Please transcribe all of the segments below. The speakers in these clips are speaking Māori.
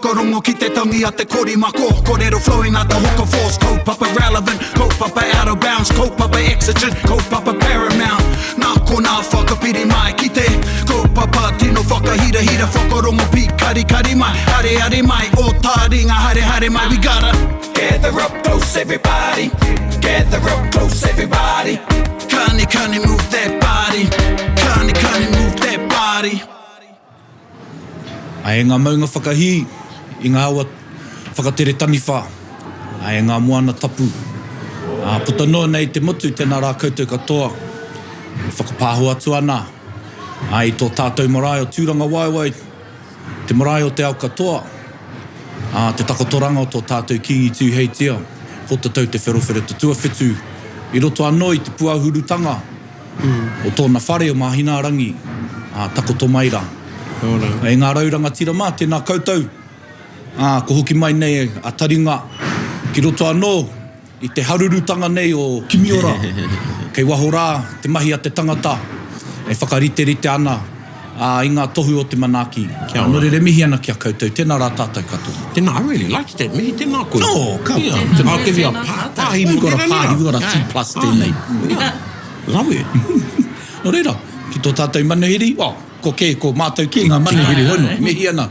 whakarongo ki te tangi a te korimako. Kōrero flowing out the hook of force. Kaupapa relevant, kaupapa out of bounds, kaupapa exigent, kaupapa paramount. Nā kona whakapiri mai ki te kaupapa tino whakahira whakarongo pi kari mai. Hare mai, o Taringa hare mai. We gotta gather up close everybody. Gather up close everybody. Kani move that body. Kani move that body. Ai ngā maunga whakahi, I ngā awa whakatere taniwha. Ai ngā moana tapu. Puta noa nei te motu, tēnā rā koutou katoa. Whakapāho atu ana. Ai tō tātou marae o Tūrangawaewae, te marae o te ao katoa. Te takotoranga o tō tātou Kiingi Tuheitia. Pootatau te Wherowhero te tuawhitu. I roto anō I te puahurutanga. O tōna whare o mahina rangi. Takoto maira. E ngā rauranga tira mā, tēnā koutou. Ko hoki mai nei a Taringa. Ki roto anō, I te harurutanga nei o Kimiora. Kei waho rā, te mahi a te tangata. E whakarite ana. I ngā tohu o te manaki. Nō re mihi ana kia koutou. Tēnā rā tātou katoa. Tēnā, I really liked that mihi, tēnā koe. Oh, ka. I'll give you a pāhi. We've got a pāhi, we've got a C+ tēnei. Love it. Nō reira, ki tō tātou manuhiri, ko mātou ki ngā manuhiri hono, mihi ana.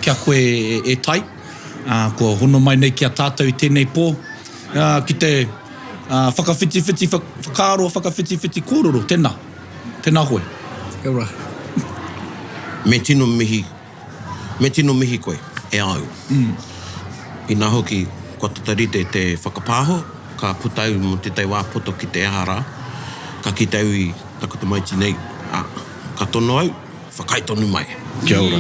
Kia koe e tai, ko hono mai nei kia tātou I tēnei pō. Ki te whakawhiti, whakaaro, whakawhiti kōroro, tēnā koe. Kia ora. Me tino mihi koe, e au. I nā hoki, kua tatarite te whakapāho, ka putau mo te tei wāpoto ki te ahara, ka ki tau I takuta maiti nei, ka tono au, whakaitonu mai. Kia ora.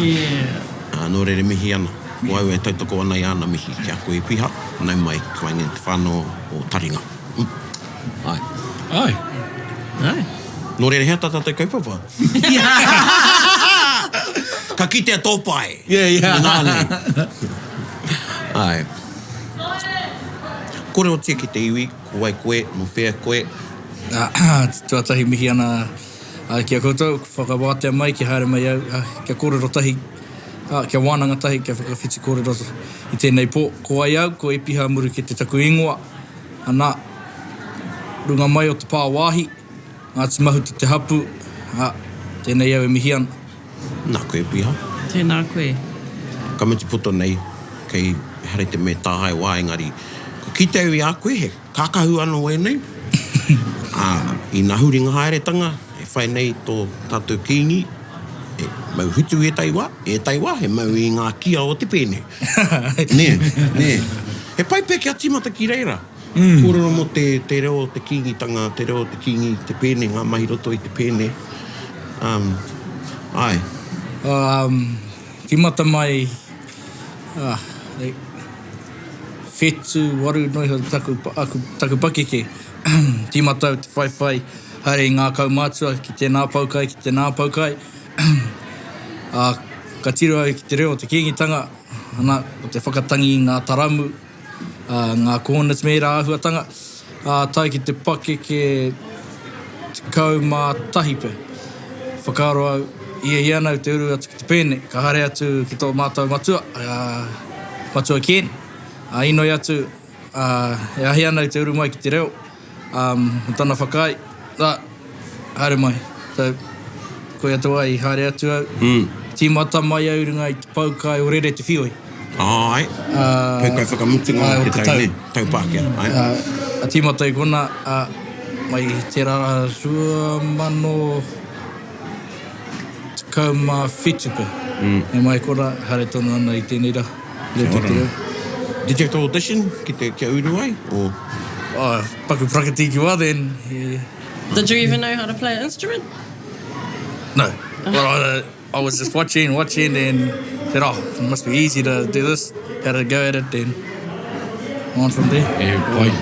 Nō re mihi ana, ko au e tautoko ana I ana mihi, kia koe Epiha, nau mai kua inga te whānau o Taringa. Ai. Nō re hea tātou kaupapa. Ka ki te tōpai. Yeah. Ai. Kore o tia ki te iwi, ko wai koe, no whea koe. Tuatahi mihi ana kia koutou, whakawātea mai, kia haere mai au, kia kōrero tahi, kia wānanga tahi, kia whakawhiti kōrero I tēnei pō. Ko ai au, ko Epiha Muru-Kete taku ingoa, ana, runga mai o te pāwāhi, ngā timahuti te hapu, tēnei au e mihi ana. Nā koe Epiha. Tēnā koe. Ka miti puto nei, kei hare te me tāhai wā engari. Ko ki te au I a koe, he kākahu ana oe nei. I nā huringa haeretanga, e whai nei tō tātou Kiingi, e mau hutu e taiwa, he mau I ngā kia o te pēne. Nē. He pai peke a timata ki reira. Kōrero mo te reo te Kiingitanga, te reo te Kiingi, te pēne, ngā mahi roto I te pēne. Ai. Ki mata mai whetu waru noiho taku pakeke. Ki mata au te whaiwhai hare ngā kaumātua ki tēnā paukai. Ka tiro au ki te reo te Kiingitanga, ana o te whakatangi I ngā taramu, ngā kōnas meira āhuatanga, tai ki te pakeke te kaumā tahipe. Whakaaro au I anau te uru atu ki te pēne, ka hare atu ki tō mātou matua, matua kien. Inoi atu, e ahi anau te uru mai ki te reo, tana whakai, haere mai. Koe atu ai, haere atu au. Tīmata mai au runga I te paukai o rere te whioi. Ai, paukai whakamutunga o te tau, tau Pākehā. A tīmata I kona, mai te rara rua mano kauma whitupe. E mai kora, hare tonu ana I tēnei rā. Did you have to audition ki te kia uru ai? Or? Paku prakati ki wā then. Did you even know how to play an instrument? No. Well, I was just watching and said, it must be easy to do this. Had to go at it then. On from there.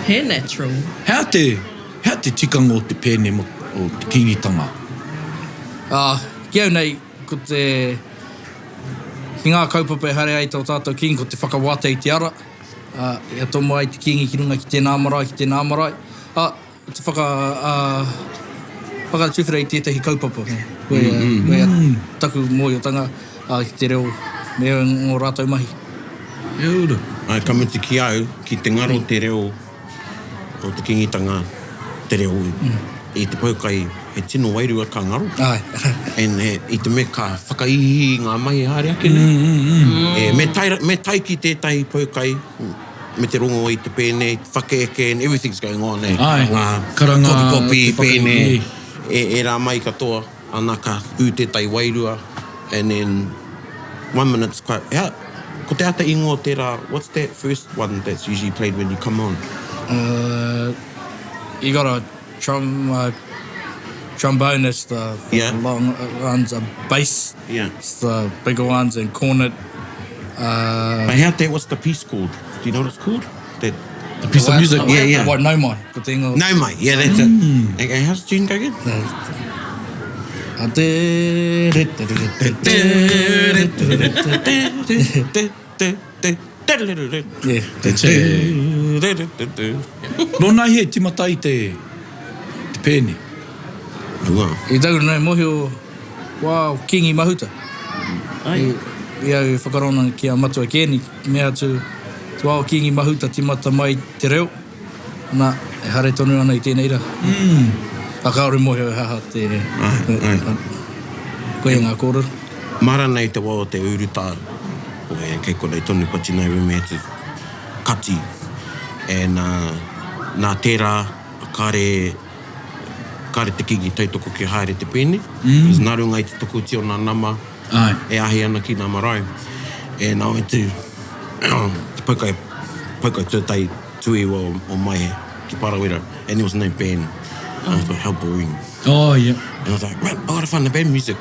Hair natural. Hea te tikanga o te pēne o te Kiingitanga? Ki au nei, ko te... Ki ngā kaupapa e hare ai tō tātou Kiingi, ko te whakawāte I te ara. Ia tomo ai te Kiingi ki runga ki tēnā marae. Te whakatuwhira I tētahi kaupapa. Koe taku mōiotanga ki te reo me ngō rātou mahi. Eura. Ai, kamuti ki au, ki te ngaro te reo o te Kiingitanga, te reo i te paukai, he tino wairua ka ngaro. Ai. I te me ka whakaihi ngā mai haere ake me tai ki tētai paukai, me te rongo i te pēne, whakeeke, and everything's going on. Ai, Karanga, kopi, te whakaihi. pēne, e rā mai katoa, ana ka ū tētai wairua, and then 1 minute's quite, ko te ata ingo tērā, what's that first one that's usually played when you come on? You got a trombone, that's the long ones, a bass, it's the bigger ones, and cornet. But what's the piece called? Do you know what it's called? The piece of music? What, no mai. Ko te ingo. No mai, yeah, that's it. And how's the tune go again? Nō he timata i te pēne. I tau nei mohi o Kiingi mahuta. I au whakarona ki a matua kēni, mea tu wao Kiingi mahuta timata mai te reo. Nā, e hare tonu ana i tēnei ra. Akaore mohi o haha te koe ngā kōrero. Mara nei te wao te uruta, kei kore tonu pati nei me te kati. E nā tērā, kāre te Kiingi tautoko ki haere te pēne. Is nā runga i te toko ti o nā nama, e ahi ana ki nā marae. E nā e te paukai tūtai tui o mai ki Parawera, and there was no band. I thought, how boring. Oh, yeah. And I was like, right, I gotta find the band music.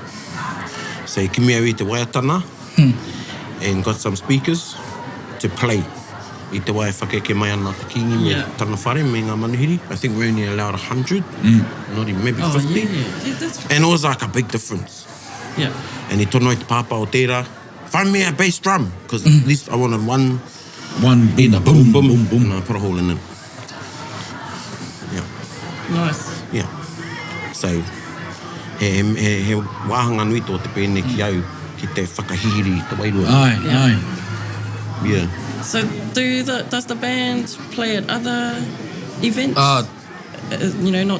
So he came out i te waiatana and got some speakers to play. I te wae whakeke mai ana te Kiingi me tana whare me ngā manuhiri. I think we're only allowed 100, not even, maybe 50. And it was like a big difference. Yeah. And he tono i te pāpā o tērā, find me a bass drum, because at least I wanted one beat, boom, boom, boom, boom. And I put a hole in it. Yeah. Nice. Yeah. So, he wāhanga nui tō te pēne ki au, ki te whakahihiri, te wairua. Aye. Yeah. So does the band play at other events? Not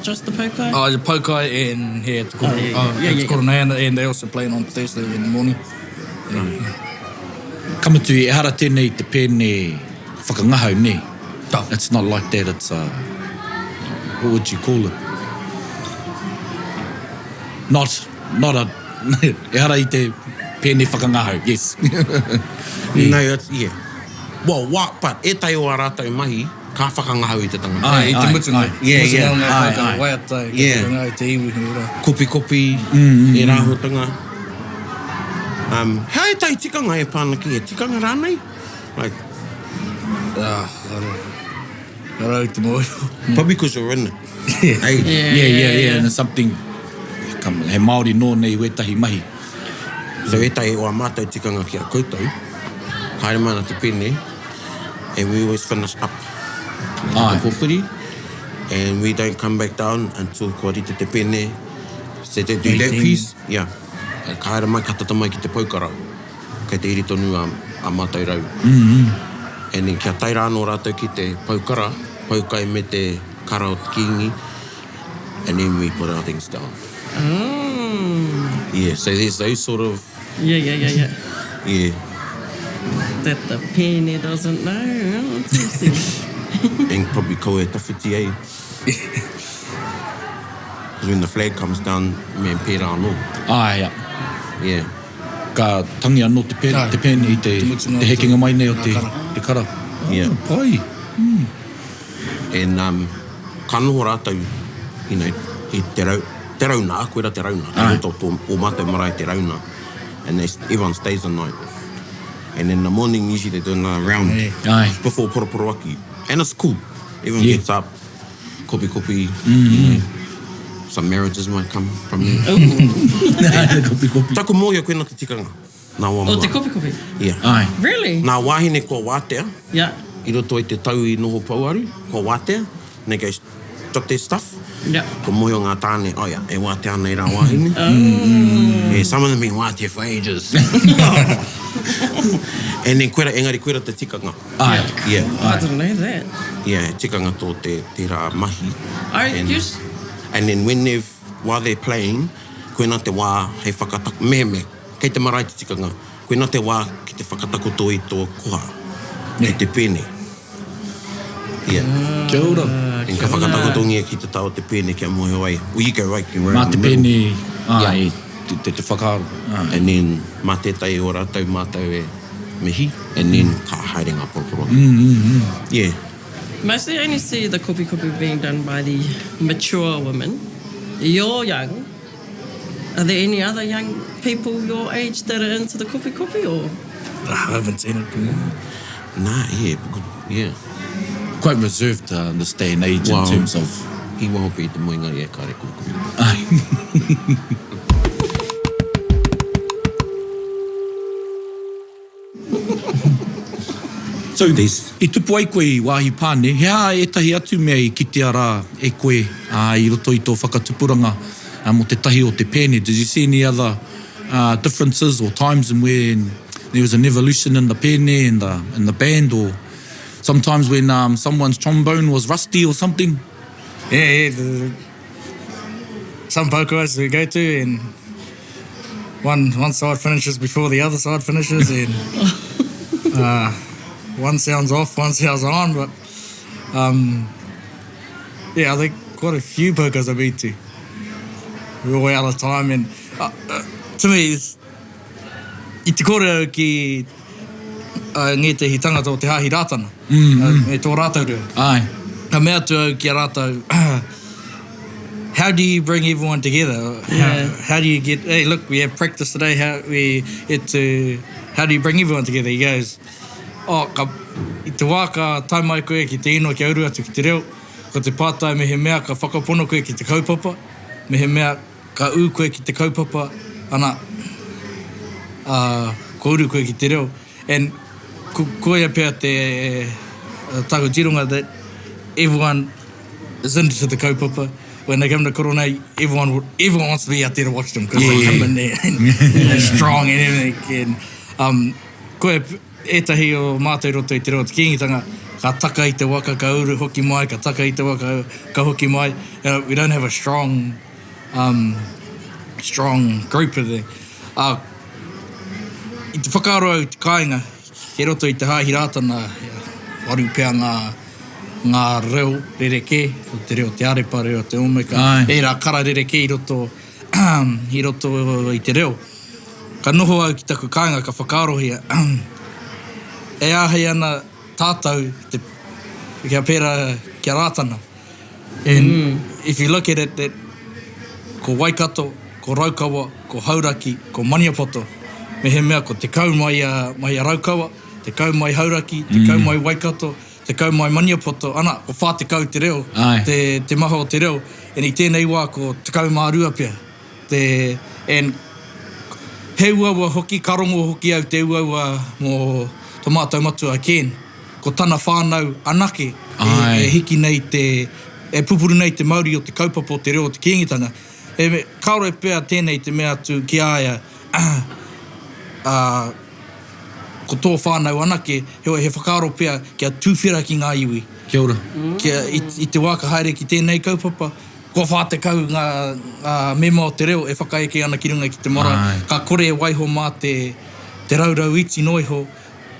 just the Pokai? The Pokai and here at the Koro. Yeah. And they also play on Thursday in the morning. Kamatu e hara tēnei te pēne whakangahau, ne? It's not like that, it's what would you call it? Not a e hara I te pēne whakangahau, yes. No, it's, Well, but e tai o a rātou mahi, ka whakangahau I te tangata. I te mutunga. Yeah. Waiatai, te iwi. Kopi, e rāhotanga. Hei tai tikanga e pāna ki, e tikanga rānei? Like, Rau te moe. probably because you're in it. Yeah, and it's something, he Māori nō nei wetahi mahi. So e tai o a mātou tikanga ki a koutou, haere mana te pēne, and we always finish up the pupuru, and we don't come back down until kua rite te pēne. So they do that piece, and ka haere mai katata mai ki te paukara, kei te iri tonu a mātou rau. And then kia tai rāno rātou ki te paukara, paukai me te kara o te Kiingi, and then we put our things down. Yeah, so there's those sort of... Yeah. Yeah. That the pēne doesn't know. Oh, it's interesting. And probably koe tawhiti e. Because when the flag comes down, me and pērā anō. Yeah. Ka tangi anō te pēne I te hekinga mai nei o te kara. Yeah. Pai. And ka noho rātou, I te rauna, koera te rauna. O mātou marae te rauna. And everyone stays the night. And in the morning, usually they do another round before Poroporo Aki. And it's cool. Everyone gets up, kopi. Some marriages might come from there. Taku mōia koe na te tikanga. Nā wā mua. Te kopi? Yeah. Really? Nā wāhine kua wātea. Yeah. I roto I te tau I noho pauaru, kua wātea. And they go drop their stuff. Yeah. Ko mohi o ngā tāne, oh yeah, e wā te ana i rā wahine. Yeah, some of them been wā te for ages. And then engari koera te tikanga. Ai. Yeah. I didn't know that. Yeah, tikanga tō te rā mahi. And then while they're playing, koe nā te wā hei whakatako, me, kei te marae te tikanga, koe nā te wā ki te whakatako tō i tō koha, ki te pēne. Yeah. Kia ora. And ka whakatako tō ngia ki te tau te pēne kia mohe wai. Well, you go right around Mā te the middle. pēne, ai, Yeah. te whakaaro. And then mā tētai o rātou mātou e mihi, and then ka haere ngā poroporo. Yeah. Mostly I only see the kopi being done by the mature women. You're young. Are there any other young people your age that are into the kopi or? I haven't seen it. Nah, yeah. Quite reserved in this day and age in terms of... I won't be the moingari e kare kuku. Ai. So, i tupu ai koe i wāhi pāne, hea etahi atu mea i kitea rā e koe i roto i tō whakatupuranga mo te tahi o te pēne. Did you see any other differences or times in when there was an evolution in the pēne and the band, or sometimes when someone's trombone was rusty or something? Yeah. Some pokoas we go to, and one side finishes before the other side finishes, and one sounds off, one sounds on, but I think quite a few pokoas I've been to. We're all out of time, and to me, i te kore ki nge te hitanga tō te hahi rātana, e tō rātau reo. Ai. Ka mea tu ki a rātau, how do you bring everyone together? How do you get, hey, look, we have practice today, how do you bring everyone together? He goes, i te wā ka taimai koe ki te ino ki auru atu ki te reo, ko te pātai me he mea ka whakapono koe ki te kaupapa, me he mea ka u koe ki te kaupapa, ana ko uru koe ki te reo. And koe pia te tako jirunga that everyone is into the kaupapa. When they come to Koronai, everyone wants to be out there to watch them because they come in there and they're strong and everything. And koe etahi o mātou roto I te reo te Kiingitanga, ka taka I te waka, ka uru hoki mai, ka taka I te waka, ka hoki mai. We don't have a strong group of there. I te whakaaro au te kāinga, he roto I te hahi rātana, waru pia ngā reo rereke, o te reo te arepa, reo te omeka, e rā kara rereke I roto I te reo. Ka noho au ki taku kāinga, ka whakaarohia, e āhei ana tātou, kia pēra kia rātana. And if you look at it, that ko Waikato, ko Raukawa, ko Hauraki, ko Maniapoto, me he mea ko te kau mai a Raukawa, te kau mai Hauraki, te kau mai Waikato, te kau mai Maniapoto, ana, ko whā te kau te reo, te maha o te reo, and I tēnei wā ko te kau mā rua pia. And he uaua hoki, karongo hoki au te uaua mō tō mātou matua Ken, ko tana whānau anake, e hiki nei e pupuru nei te Māori o te kaupapa o te reo o te Kiingitanga. E kaore pia tēnei te mea tu ki aia, ko tō whānau anake, he whakaaro pia kia tūwhera ki ngā iwi. Kia ora. I te wāka haere ki tēnei kaupapa, ko whā te kau ngā mema o te reo, e whakaeke ana ki runga ki te mara. Ka kore e waiho mā te raurau iti noiho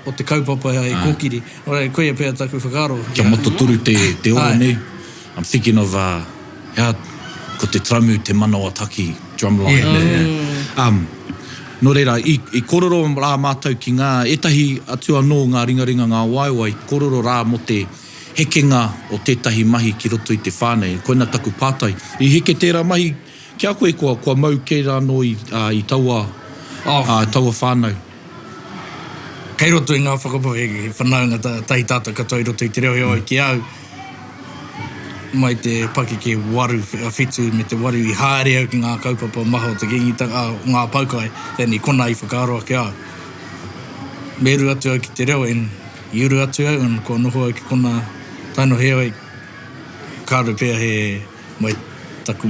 o te kaupapa e kōkiri. Ora, koe e pia taku whakaaro. Kia matuturu te oro nei. I'm thinking of, ko te tramu, te manawa taki drumline. No reira, I kororo rā mātou ki ngā etahi atua no ngā ringaringa ngā waiwai, kororo rā mo te hekenga o tētahi mahi ki roto I te whānei, koina taku pātai. I heke tērā mahi, kia koe kua mau kei rā no I taua whānau. Kei roto I ngā whakapohegi, whanaunga tahi tātou katoa I roto I te reo heo ki au. Mai te paki ke waru whitu me te waru I haere au ki ngā kaupapa maha o te Kiingitanga, ngā paukai, tēnei kona I whakaaroa ki au. Meru atu au ki te reo, en I uru atu au, en kua noho au ki kona taino heo I kāru pia he mai taku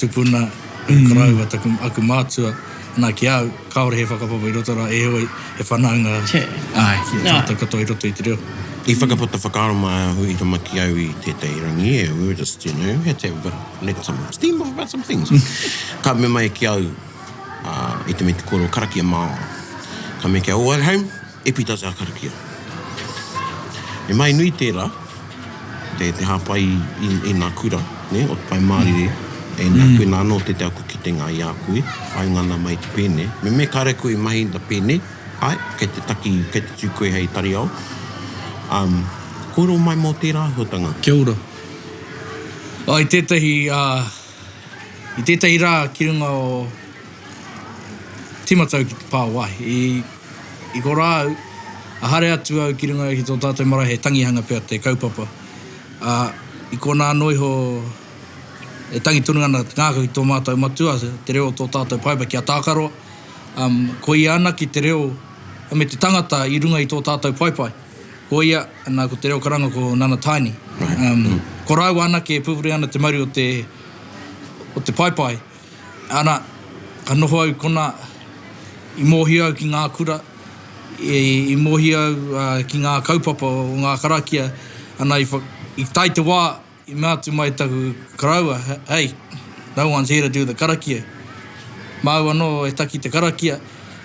tupuna, karaua, taku aku mātua, nā ki au, kaore he whakapapa I roto rā, e hoi, he whanaunga, ai, ki tātou katoa I roto I te reo. I whakapata whakaarama hui to maki au I tētai rangi, we were just, had to let some steam off about some things. Ka me mai ki au, I te me te koro karakia Māori. Ka me ki au, at home, Epi does our karakia. E mai nui tērā, te hapai I nā kura, ne, o te pai Māori re, e nā koe nā anō te te aku ki te ngā I a koe, whai ngana mai te pēne. Me kare koe mahi na pēne, ai, kei te taki, kei te tū koe hei tari au. Koro mai mō tērā hutanga. Kia ora. I tētahi rā ki runga o timatau ki te pāwai. I ko rā, a hare atu au ki runga ki tō tātou marae he tangihanga pia te kaupapa. I ko nā noiho e tangi tunungana ngāka ki tō mātou matua, te reo tō tātou paipa ki a tākaroa. Ko I ana ki te reo, me te tangata I runga I tō tātou paipai. Ko ia, nā ko te reo karanga ko Nana Taini. Ko rau ana ke pupuri ana te mauri o te paipai. Ana, ka noho au kona I mōhi au ki ngā kura, I mōhi au ki ngā kaupapa o ngā karakia. Ana I tai te wā, I mea atu mai taku karaua, hey, no one's here to do the karakia. Mau anō e taki te karakia.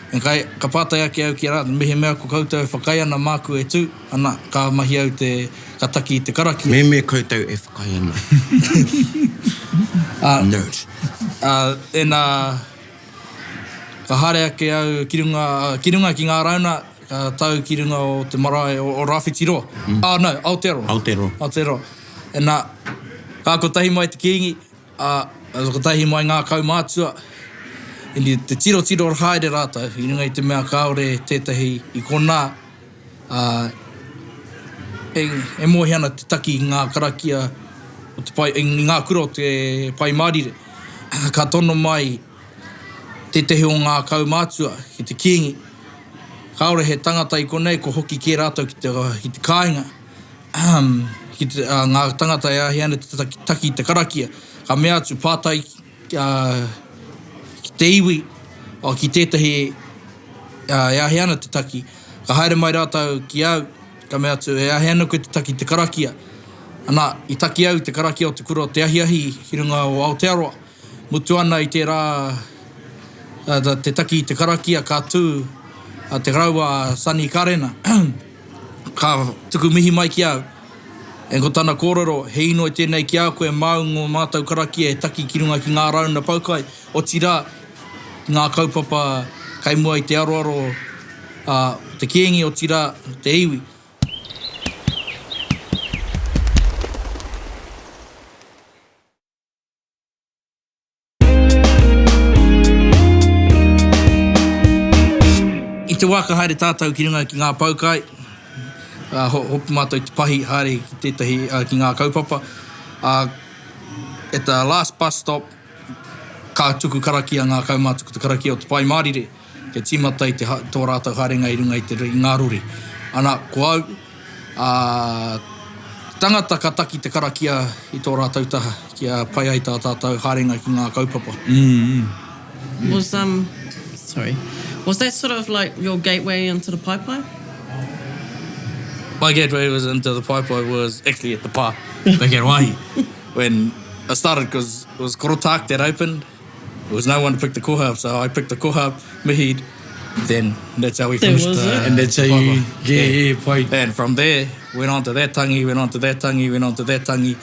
Ka pātai ake au ki rā, mihe mea ko koutou e whakai ana māku e tū, ana ka mahi au ka taki I te karakia. Me koutou e whakai ana. Nerd. E nā, ka hare ake au ki runga ki ngā rauna, ka tau ki runga o te marae o Rāwhitiroa. No, Aotearoa. E nā, ka kotahi mai te Kiingi, kotahi mai ngā kaumātua, I te tiro o haere rātou, I runga I te mea kaore tētahi I kona, e mohi ana te taki I ngā karakia, o te pai, I ngā kura o te pai Māori. Ka tono mai tētahi o ngā kaumātua ki te Kiingi. Kaore he tangata I konei, ko hoki ke rātou ki te kāinga. Ki te, ngā tangata e ahi ana te taki I te karakia. Ka mea atu pātai ki te iwi, o ki tētahi e ahi ana te taki. Ka haere mai rātou ki au, ka mea atu e ahi ana koe te taki te karakia. Ana, I taki au te karakia o te kura o te ahi hi runga o Aotearoa. Mutu ana I te rā, te taki I te karakia ka tū, te raua Sani Karena. Ka tuku mihi mai ki au. E ko tāna kōrero, he ino I tēnei ki au koe maungo mātou karakia e taki ki runga ki ngā rauna paukai. O tira, ngā kaupapa kai mua I te aroaro te Kiingi o tira te iwi. I te waka haere tātou ki runga ki ngā paukai, hopu mātou I te pahi haere ki tētahi ki ngā kaupapa. E ta last bus stop, ka tuku karakia ngā kaumātuku te karakia o te pai Māori, ke tīmata I tō rātou harenga I runga I ngā rori. Ana, ko au, tangata ka taki te karakia I tō rātou taha, kia pai ai tā tātou harenga ki ngā kaupapa. Was that sort of like your gateway into the paipai? My gateway was into the paipai was actually at the pā, back at Waihi. When I started, because it was Korotak that opened, there was no one to pick the koha up, so I picked the koha up, mihid, then that's how we finished. And that's how you, pai. And from there, went on to that tangi, went on to that tangi, went on to that tangi,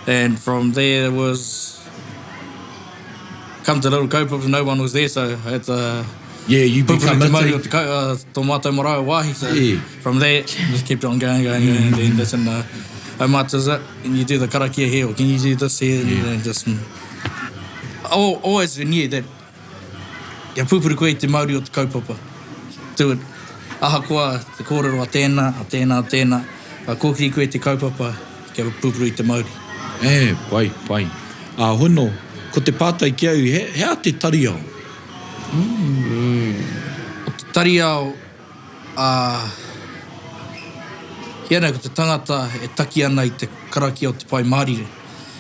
and from there it was, come to little kaupapa, no one was there, so I had to you become a tō mātou marae wāhi, so from there, just kept on going, and then that's in the, how much is it? And you do the karakia here, or can you do this here? And just, always knew that, ia pupuru koe te Māori o te kaupapa. Do it. Aha koa, te kōrero a tēnā, a kōkiri koe te kaupapa, kia pupuru I te Māori. Pai. Hono, ko te pātai ki au, hea te tariao? O te tariao, Hiana ko te tangata e taki ana I te karakia o te pai Māori.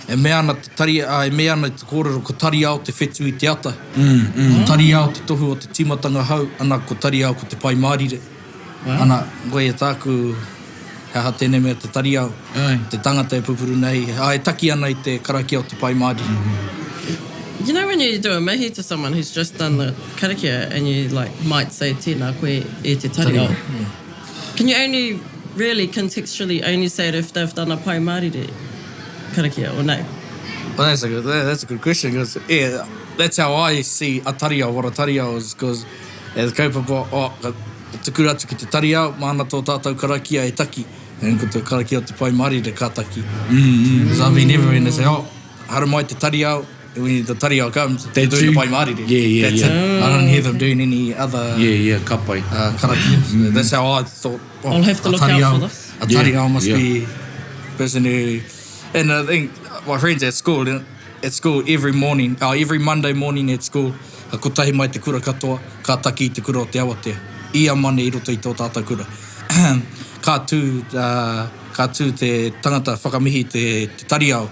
E mea ana te mea ana te kōrero ko tari ao te whetū I te ata. Ko tari ao te tohu o te timatanga hau, ana ko tari ao ko te pai mārire. Ana, koe e tāku ha tēnei mea te tari ao, te tangata e pupuru nei, e taki ana I te karakia o te pai mārire. You know when you do a mihi to someone who's just done the karakia and you like might say tēnā koe e te tari ao. Can you only really contextually only say it if they've done a pai mārire karakia or no? Well, that's a good question, because that's how I see a tari ao, what a tari ao is, because e kaupapa, te kura atu ki te tari ao, mana tō tātou karakia e taki, and ko te karakia o te pai mārire ka taki. So I've been everywhere and they say, hara mai te tari ao, and when the tari ao comes, they're doing the pai mārire. Yeah. I don't hear them doing any other Ka pai. karakia. That's how I thought, I'll have to look out for this. A tari ao must be a person who... And I think my friends at school every Monday morning at school, ko tahi mai te kura katoa, ka taki I te kura o te awatea. Ia mane I roto I tō tātou kura. Ka tū te tangata whakamihi te tari ao.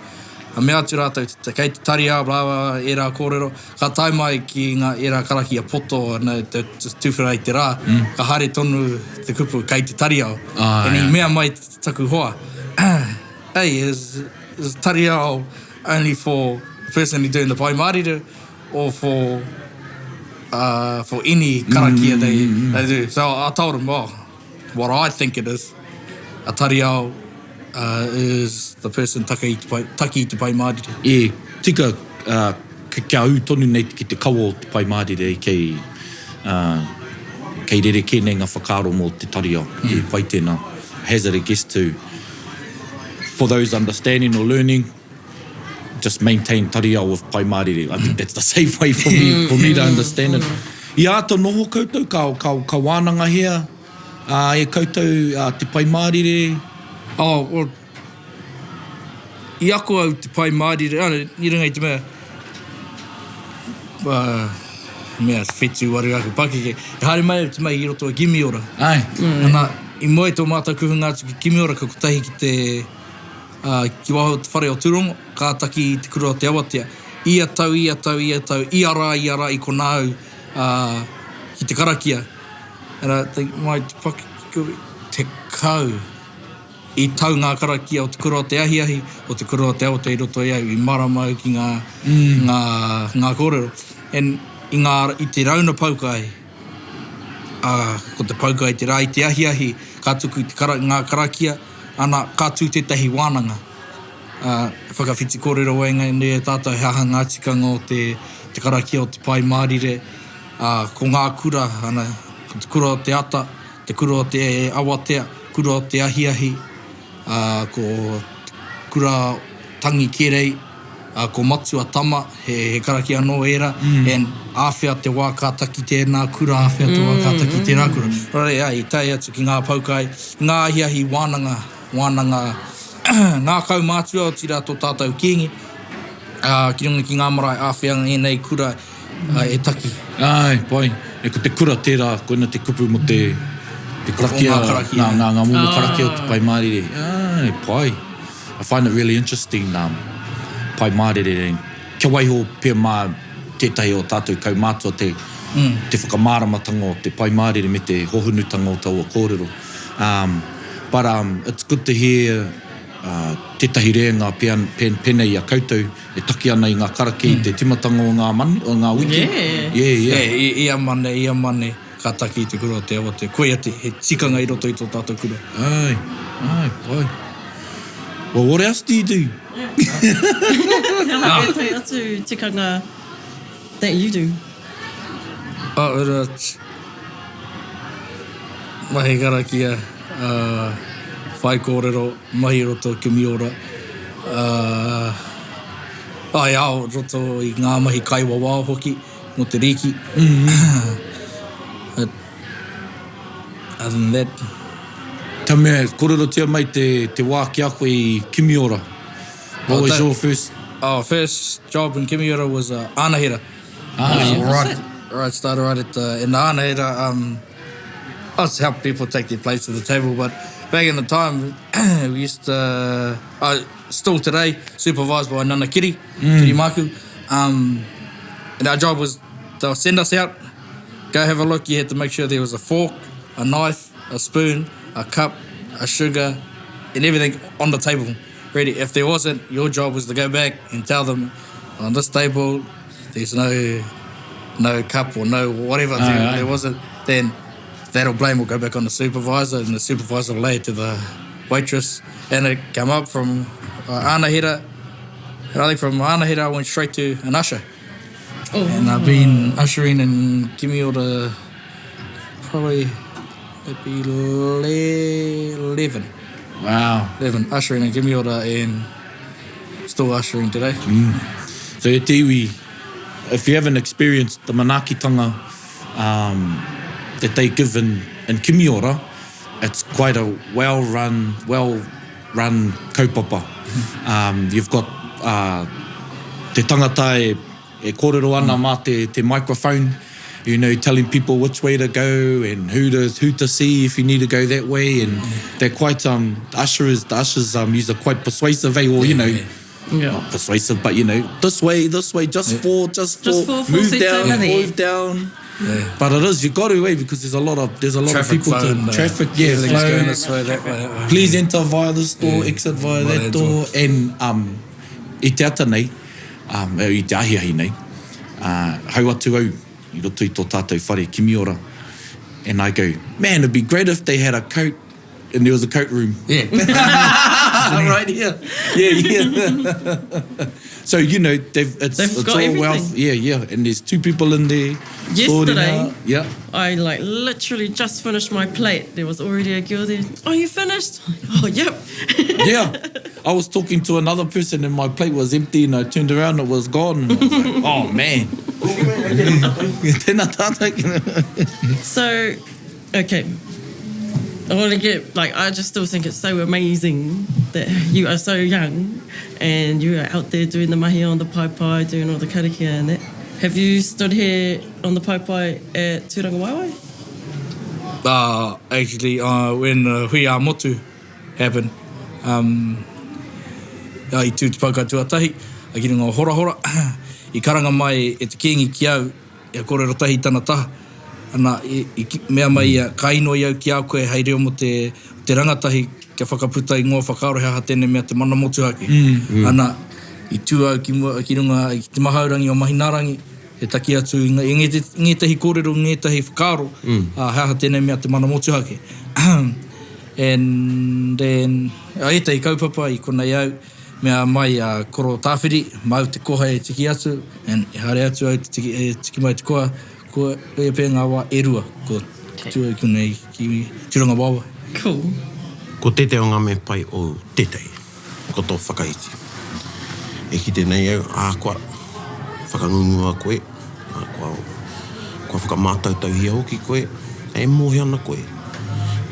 A mea atu rātou, kei te tari ao, rāwa, e rā kōrero, ka tai mai ki ngā e rā karaki a poto, ana te tūwhera I te rā, ka hare tonu te kupu kei te tari ao. I mea mai te taku hoa. Hey, is tari ao only for the person who's doing the pai mārire or for any karakia they do? So I told him, what I think it is, a tari ao is the person taki I te pai mārire. Tika kia au tonu nei ki te kaua o te pai mārire kei rere kēnei ngā whakaro mō te tari ao. Pai tēnā. Hazard I guess to... For those understanding or learning, just maintain tari ao with pai mārire. I think that's the safe way for me to understand it. I āta noho koutou, ka wānanga hea, e koutou te pai mārire. Well, I ako au te pai mārire, I runga I te mea, whetū waru aku pakeke. E haere mai au te mai I roto a Gimiora. Ana, I moe tō mātou kuhunga atu ki Gimiora, ka kotahi ki te... ki waho te whare o Tūrongo, ka taki I te kura o te awatea. Ia tau, I ara I ko nāu ki te karakia. And I think, mai te kau I tau ngā karakia o te kura o te ahiahi, o te kura o te awatea I roto I au, I maramau ki ngā kōrero. And I te rauna paukai, ko te paukai te rā I te ahiahi, ka tuku ngā karakia, ana ka tū tētahi wānanga. Whakawhiti kōrero waenga ne tātou haha ngā tikanga o te karakia o te pai mārire. Ko ngā kura, ana, ko te kura o te ata, te kura o te awatea, kura o te ahiahi, ko kura tangi kerei, ko matua tama, he karakia no era, and āwhea te wā ka taki tēnā kura, āwhea te wā ka taki tēnā kura. Rare, I tai atu ki ngā paukai, ngā ahiahi wānanga, ngā kaumātua o tira tō tātou Kiingi, ki runga ki ngā marae āwhianga e nei kura e taki. Pai, e ko te kura tērā, koina te kupu mo te karakia, ngā momo karakia o te pai mārire. Pai, I find it really interesting, pai mārire. Kia waiho pia mā tētahi o tātou kaumātua te whakamāramatanga o te pai mārire me te hohunutanga o taua kōrero. But it's good to hear tētahi reanga penei a koutou e taki ana I ngā karaki te timatanga o ngā mani, o ngā wiki. Ia mane, ka taki te kura o te awatea. Koe ate, he tikanga I roto I tō tātou kura. Pai. Well, what else do you do? Hea tai atu tikanga that you do. Mahi karakia, whai kōrero, mahi roto ki miora. Ai ao roto I ngā mahi kaiwa wā hoki, no te riki. Other than that... Tā mea, kōrero tia mai te wā ki a koe I Kimiora. What was your first? First job in Kimiora was Anahera. Started right at in Anahera. I just help people take their place to the table, but back in the time, we used to, still today, supervised by Nana Kiri Maku. And our job was, they'll send us out, go have a look. You had to make sure there was a fork, a knife, a spoon, a cup, a sugar, and everything on the table ready. If there wasn't, your job was to go back and tell them, on this table, there's no cup or no whatever. There wasn't, then that blame will go back on the supervisor, and the supervisor will lay it to the waitress. And it came up from Anahira. And I think from Anahira I went straight to an usher. Oh. And I've been ushering in Kiingi probably maybe 11. Wow. 11 ushering in Kiingi and still ushering today. So e te iwi, if you haven't experienced the manaakitanga that they give in Kiingi, it's quite a well-run kaupapa. You've got te tangata e kōrero ana mā te microphone, you know, telling people which way to go and who to see if you need to go that way, and they're quite the ushers use a quite persuasive, or you know, not persuasive, but you know, this way, just four, move down. Yeah. But it is, you got to because there's a lot of people to traffic. Yeah, going this way, that way. Please enter via this door, exit via that door, and I te ata nei, I te ahiahi nei, hau atu au i roto i tō tātou whare Kiingi, and I go, man, it'd be great if they had a coat and there was a coat room. Yeah. Right here. Yeah. So, you know, it's got all everything. well. Yeah. And there's two people in there. Yesterday, yeah. I literally just finished my plate. There was already a girl there. Oh, you finished? Oh, yep. Yeah. I was talking to another person and my plate was empty and I turned around and it was gone. And I was like, oh, man. So, okay. I want to get, I just still think it's so amazing that you are so young and you are out there doing the mahi on the pai, doing all the karakia and that. Have you stood here on the pai at Tūrangawaewae? Actually, when Hui Motu happened, I tū te pauka tuatahi, I get ngā hora, I karanga mai e te Kiingi ki au, e kōrero tahi tana taha. Ana, mea mai kaino i au ki au koe hei reo mo te rangatahi kia whakaputa I ngō whakaaro hea tēnei mea te mana motuhake. Ana, I tū au ki runga I te mahaurangi o mahinarangi, e taki atu I ngētahi kōrero, ngētahi whakaaro, hea tēnei mea te mana motuhake. And then, e tei kaupapa I konei au, mea mai koro tāwhiri, mau te koha e tiki atu, and e hare atu au te tiki mai te koha, ko e pē ngā wā e rua, ko tūai kunei ki Tūrangawaewae. Cool. Ko tete o ngā me pai o tetei, ko tō whakaiti. E ki tēnei au, kua whakangunua koe, kua whakamātautau hia hoki koe, e mohi ana koe.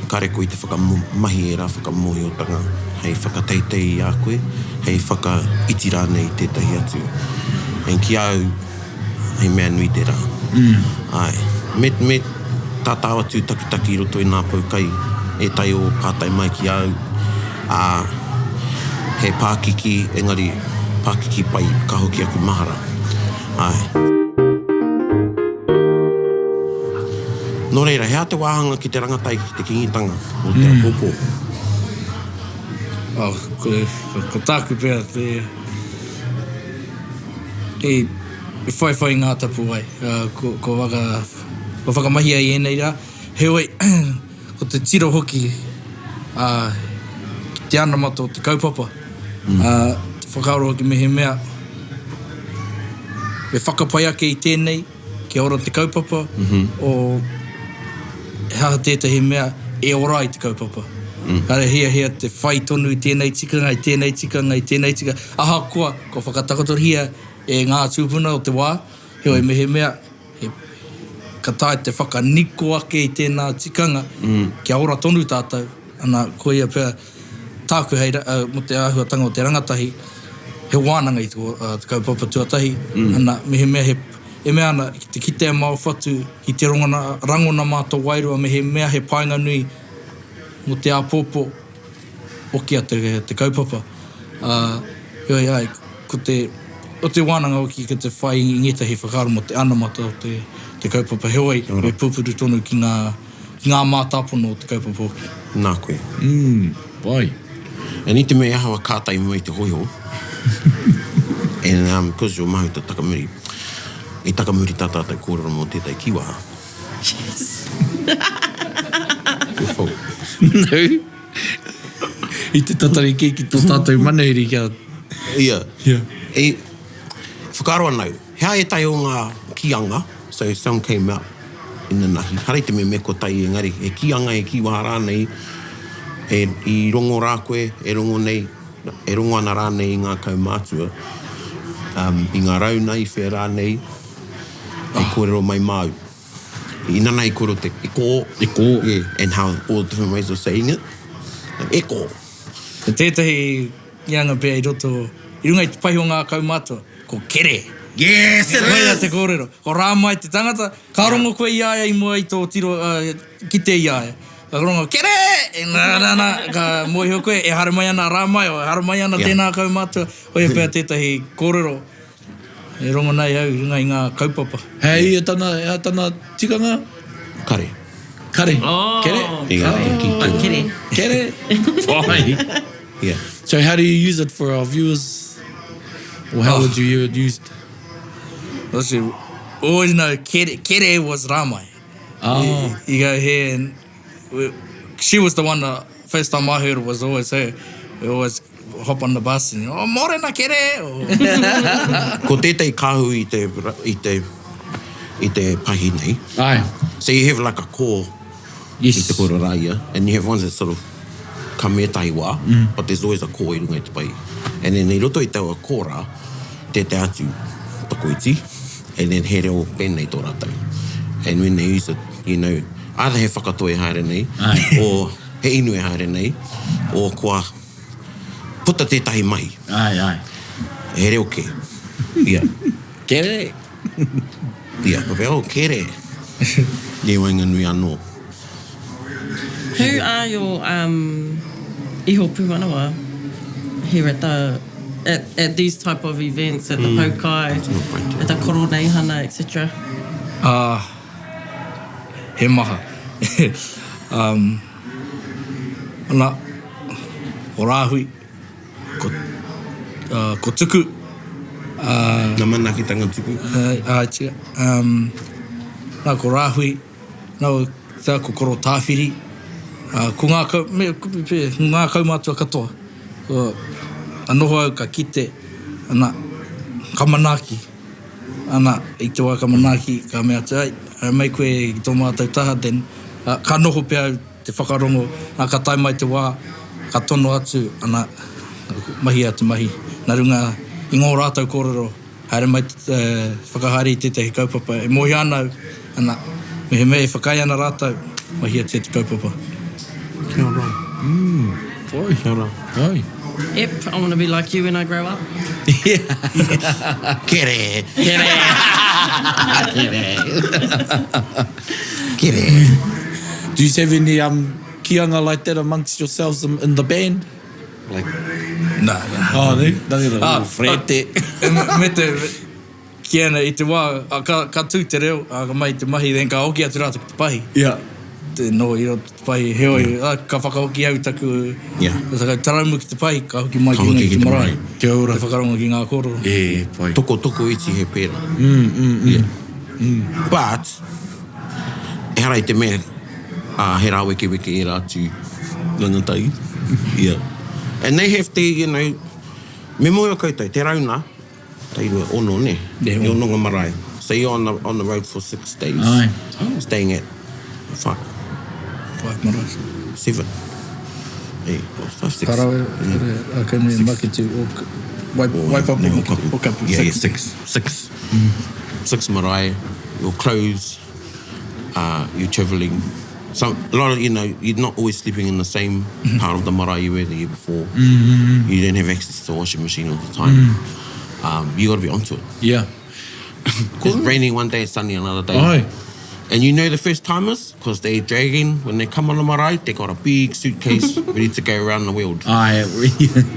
Kare koe te whakamahi e rā whakamohi o tanga, hei whakateitei a koe, hei whakaiti rā nei tētahi atu. En ki au, hei mea nui te rā. Ai, me tātau atu taki roto I nā paukai, e tai o pātai mai ki au, he pākiki, engari pākiki pai, ka hoki aku mahara. Ai. Nō reira, hea te wāhanga ki te rangatai ki te Kiingitanga, o te apōpō. Ko tāku pēr, e whai ngā tapu ai, ko whakamahi ai enei rā. Heoi, ko te tiro hoki, ki te ana mato, te kaupapa, te whakaaro hoki mehe mea, me whakapai ake I tēnei, ki ora te kaupapa, o hea tētahi mea, e ora I te kaupapa. Hare hea te whai tonu I tēnei tikanga, I tēnei tikanga. Aha koa, ko whakatakotoria e ngā tūpuna o te wā, heoi mehe mea, ka tae te whakaniko ake I tēnā tikanga, kia ora tonu tātou, ana koe ia pēr tāku hei mo te āhuatanga o te rangatahi, he wānanga I te kaupapa tuatahi, ana mehe mea e mea ana, te kitea mau whatu, I te rangona mātou wairua, mehe mea he painga nui, mo te āpōpō okia te kaupapa. Ioi ai, o te wānanga oki ki te whai i ngetahi whakaaro mo te anamata o te kaupapa. Heoi, me pupuru tonu ki ngā mātāpono o te kaupapa oki. Nā koe. Pai. And I te mea hawa kātai mo i te hoiho. And because you're mahu te takamuri, i takamuri tātātai kōrero mo tētai kiwaha. Yes. Your fault. No. I te tatari ki tō tātou manahiri kia. Yeah. Yeah. E, whakaaro anau, hea e tai o ngā kianga, so some came out in the nahi. Harei te me ko tai engari, e kianga e kiwaha rānei, i rongo rā koe, e rongo ana rānei i ngā kaumātua, i ngā rauna i whea rānei, e kōrero mai māu. I nana i koro te e kō. E kō. Yeah, and how all different ways of saying it. E kō. Te tētahi ianga pēr i roto, i runga i te pahi o ngā kaumātua, ko kere. Yes, it Koea is! te kōrero. Ko rāmai te tangata, ka rongo koe i aia i mua i tō tiro, ki te i aia. Ka rongo, kere! E nā, ka mohi o koe, e hara mai ana rāmai o, e hara mai ana tēnā kaumātua. Oia pēr tētahi kōrero. E rongo nei au, runga i ngā kaupapa. Hei, e tana tikanga? Kare. Kare. Oh. Kere. Kere. Kere. Pai. Yeah. So how do you use it for our viewers? Or how would you use it? Listen, always know kere was rāmai. Oh. You go here and she was the one that first time I heard it was always her. We always hop on the bus and morena kere. Ko tētai kāhu i te pahi nei. Ai. So you have like a core Yes. i te koro rāia, and you have ones that sort of come e tahi wā, but there's always a core i runga i te pahi. And then i roto i tau a kōra, te atu takoiti, and then he reo pēnei tō rātau. And when they use it, you know, either he whakatoe haere nei, or he inu e haere nei, or kua puta tētahi mai. Ai. He reo ke. Yeah. Kere. Yeah, but oh, kere. Ye wainga nui anō. Who are your iho pūmanawa here at these type of events, at the paukai, at the koro neihana, etc.? He maha. Ana, o rāhui, ko tuku. Nā manakitanga tuku. Nā ko rāhui, nā tā ko koro tāwhiri. Ko ngā kaumātua katoa. Anoho au ka kite, ana kamanaki. Ana i te wā kamanaki, ka mea te ai, mai koe i tō mātou taha, then ka noho pia au te whakarongo, nā ka tai mai te wā, ka tono atu, ana mahi a te mahi. Nā runga, i ngō rātou kōrero, haere mai whakahari i tētahi kaupapa. E mohi anau, ana, me he mea whakai ana rātou, mahi a te kaupapa. Kia ora. Pai. Kia ora. Pai. Yep, I want to be like you when I grow up. Kere. Kere. Kere. Do you have any kianga like that amongst yourselves in the band? Like, Nā. oh, frete. Me te, ki ana i te wā, ka tū te reo, ka mai te mahi, then ka hoki atu rātou ki te pahi. Yeah. Te no i roto te pahi, heoi, ka whakahoki au taku, Yeah. ka taraumu ki te pahi, ka hoki mai Ka ki hoki ngā ki te marae. Kia ora. Te whakarongo ki ngā kōrero. E, pai. Toko iti he pēra. Yeah. But, e hara i te mea, he rā weke e rātu rangatai. Yeah. And they have to, you know, me moe o koutou, te rauna, te irua ono, ne? Yeah. I ononga marae. So you're on the road for 6 days. Ai. Staying at 5, 5 marais. 7. 5, 6. Karawera, ka me maki te waipapu. Ne, o kapu. Yeah, 6. 6. 6 marae, your clothes, you're travelling. So a lot of, you know, you're not always sleeping in the same part of the marae you were the year before. You don't have access to a washing machine all the time. You got to be onto it. Yeah. It's raining one day, it's sunny another day. Ai. And you know the first timers, because they dragging, when they come on the marae, they got a big suitcase ready to go around the world. Ai,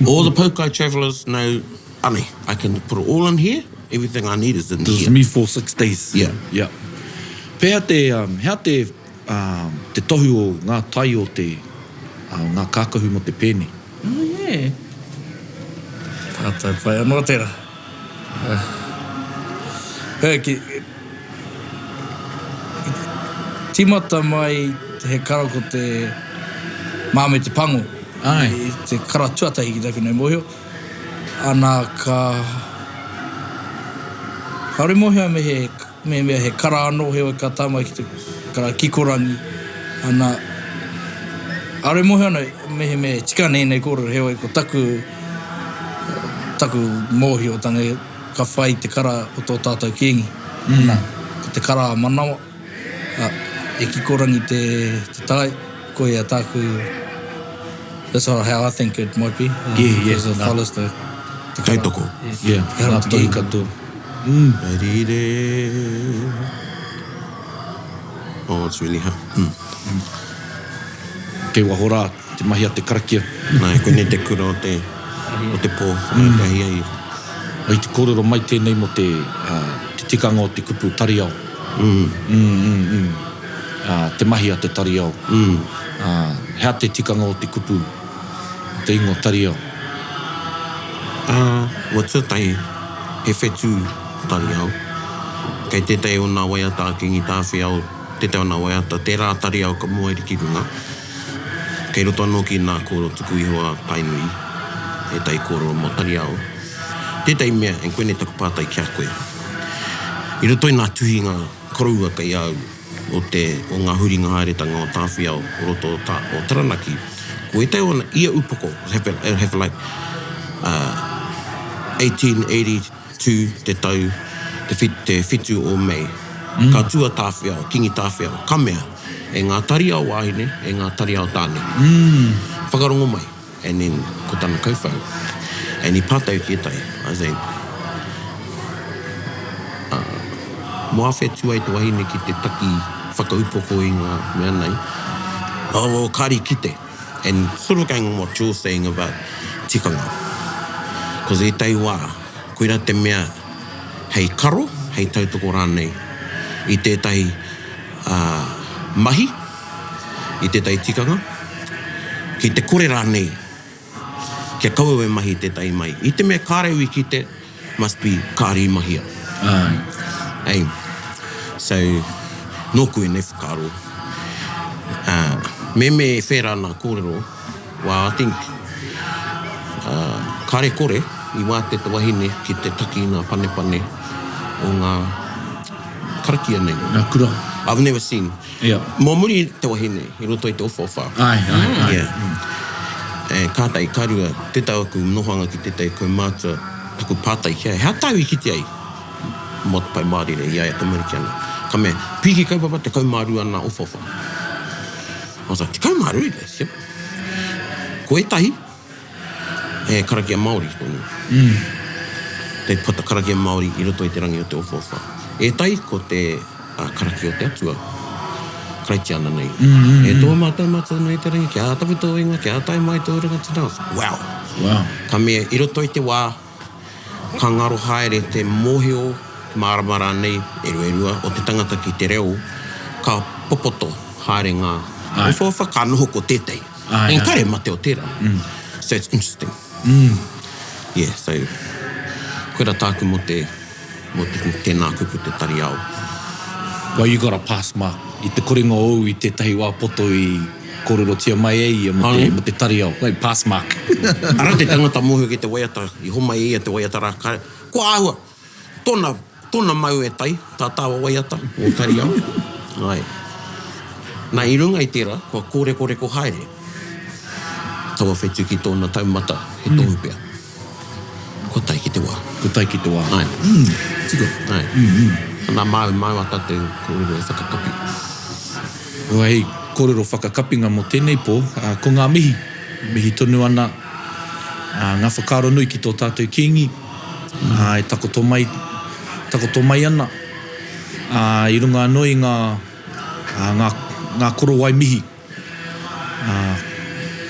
All the Pokai travellers know, ane, I can put it all in here, everything I need is in This is here. me for 6 days. Yeah. Yeah. Pea hea te tohu o ngā tai o ngā kākahu mo te pēne. Oh, yeah. Tātai pai anō tērā. Timata mai he kara ko te māme te pango. Ai. I te kara tuatahi ki taku nei mohio. Ana ka... Haere mohio me he kara anō heo ka tāmai ki te kara kikorangi. Ana... Haere mohio ana me tika nei kōrero heo ko taku mohio tanga ka whai te kara o tō tātou Kiingi. Ko te kara manawa. E kikorangi te tai, ko ia tāku... That's how I think it might be. Yeah. Because it follows the kara. Tautoko. Yeah. Ngā tai katoa. Oh, it's really hard. Kei wahora, te mahi a te karakia. Nai, koe ne te kura o te pō, te ahi. Ai te kōrero mai tēnei mo te tikanga o te kupu tariao. Te mahi a te tariao. Hea te tikanga o te kupu, te ingo tariao. Wa tūtai, he whetū tariao. Kei tētai o nā waiata Kiingitanga, tētai o nā waiata, tērā tariao ka mua i ki runga. Kei roto anō ki nā kōrero tuku ihoa tainui, e tai kōrero mo tariao. Tētai mea, en koe ne taku pātai kia koe. I roto i nā tuhinga korua kai au o ngā huringa haeretanga o tāwhiao o roto o Taranaki. Ko e te ona ia upoko, have like 1882 te tau, te whitu o Mei. Ka tua tāwhiao, Kiingi tāwhiao, ka mea, e ngā tariao wāhine, e ngā tariao tāne. Whakarongo mai, and then ko tāna kauwhau. And I pātau ki e tai, I say, moa whetu ai te wahine ki te taki whakaupoko i ngā mea nei. Oh, kari kite. And sort of going what you're saying about tikanga. Because e tai wā, koira te mea hei karo, hei tautoko rānei. I tētahi mahi, i tētahi tikanga, ki te kore rānei. Kia kaua e mahi tētahi mai. I te mea kāreu i kite, must be kāri mahia. Hey. So, nōku e nei whakaro. Me whera nā kōrero, I think, kāre kore, I wāte te wahine ki te taki nā panepane o ngā karakia nei. Nā kura. I've never seen. Yeah. Mō muri te wahine, I roto i te ofa. Ai. Yeah. Kātai, kārua, te tau aku nohanga ki te tei koe mātua, taku pātai kia. Hea tau I kite ai? Mo te pai Māori re, ia te mariki ana. Ka mea, piki kaupapa te kaumaru ana ofofa. I was like, te kaumaru I guess, yep. Ko e tahi, e karakia Māori. Te pata karakia Māori I roto I te rangi o te ofofa. E tai ko te karakia o te atua. Kraiti ana nei. E tō mātou nei te rangi, kia tapu tō inga, kia tai mai tō ringa te nao. Wow. Ka mea, I roto I te wā, ka ngaro haere te mōhio, māramara nei, erua, o te tangata ki te reo, ka popoto haere ngā. Ofofa ka noho ko tētei. Engkare mate o tērā. So it's interesting. Yeah, so, koera tāku mo tēnā kupu te tariao. Well, you got a pass mark. I te korenga ou I tētahi wā poto I kōrero tia mai ei mo te tariao. Like, pass mark. Ara te tangata mōhio ki te waiata, I homai ia te waiata rā kare. Ko āhua, tōna mau e tai, tā tāwa waiata o tariao. Ai. Nā I runga I tērā, kua kōre ko haere. Taua whetu ki tōna taumata, he tohu pia. Ko tai ki te wā. Ai. Tiko. Ai. Nā mau ata te kōrero e whakakapi. Hei, kōrero whakakapinga mo tēnei pō, ko ngā mihi tonu ana, ngā whakaro nui ki tō tātou Kiingi, e takoto mai ana. I runga anō I ngā ngā koro wai mihi.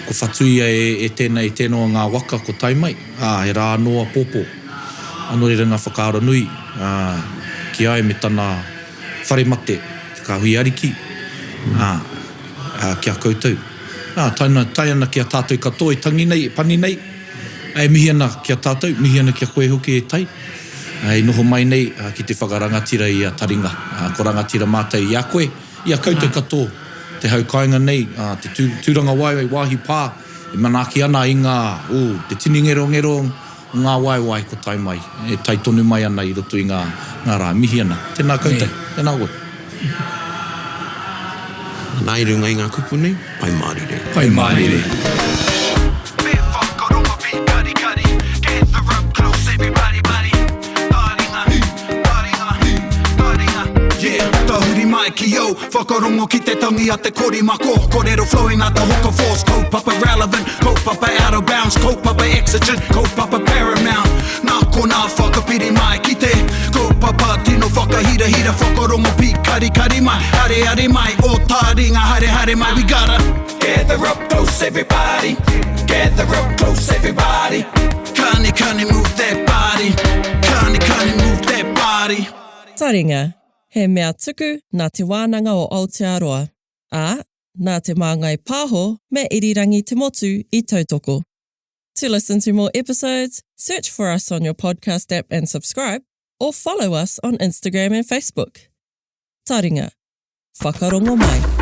Ko whatui e tēnei ngā waka ko taimai, he rā noa pōpō. Ano e ringa whakaaro nui, ki ai me tana whare mate, ka hui ariki, kia koutou. Tai ana kia tātou katoa, i tangi nei, pani nei, mihi ana kia tātou, mihi ana kia koe hoki e tai. Noho mai nei, ki te whakarangatira i a Taringa, ko rangatira mātai i a koe, i a koutou katoa, te haukainga nei, te Tūrangawaewae wāhi pā, e manaki ana i ngā, te tini ngero ngā waewae ko tai mai, e tai tonu mai ana i roto i ngā rā mihi ana. Tēnā koutou, tēnā koe. Nā i runga i ngā kupu nei, pai Māori re. Pai Māori re. Yo, whakarongo ki te tangi a te kori mako, kōrero flowing out the hooker force, kaupapa relevant, kaupapa out of bounds, kaupapa exigent, kaupapa paramount. Nā ko nā whakapiri mai ki te, kaupapa tino whakahira, whakarongo pi kari mai, hare mai, o Taringa, hare mai, we gotta gather up close everybody, gather up close everybody, kani move that body, kani move that body. Taringa. He mea tuku nā te wānanga o Aotearoa, nā te māngai pāho me irirangi te motu I tautoko. To listen to more episodes, search for us on your podcast app and subscribe, or follow us on Instagram and Facebook. Taringa. Whakarongo mai.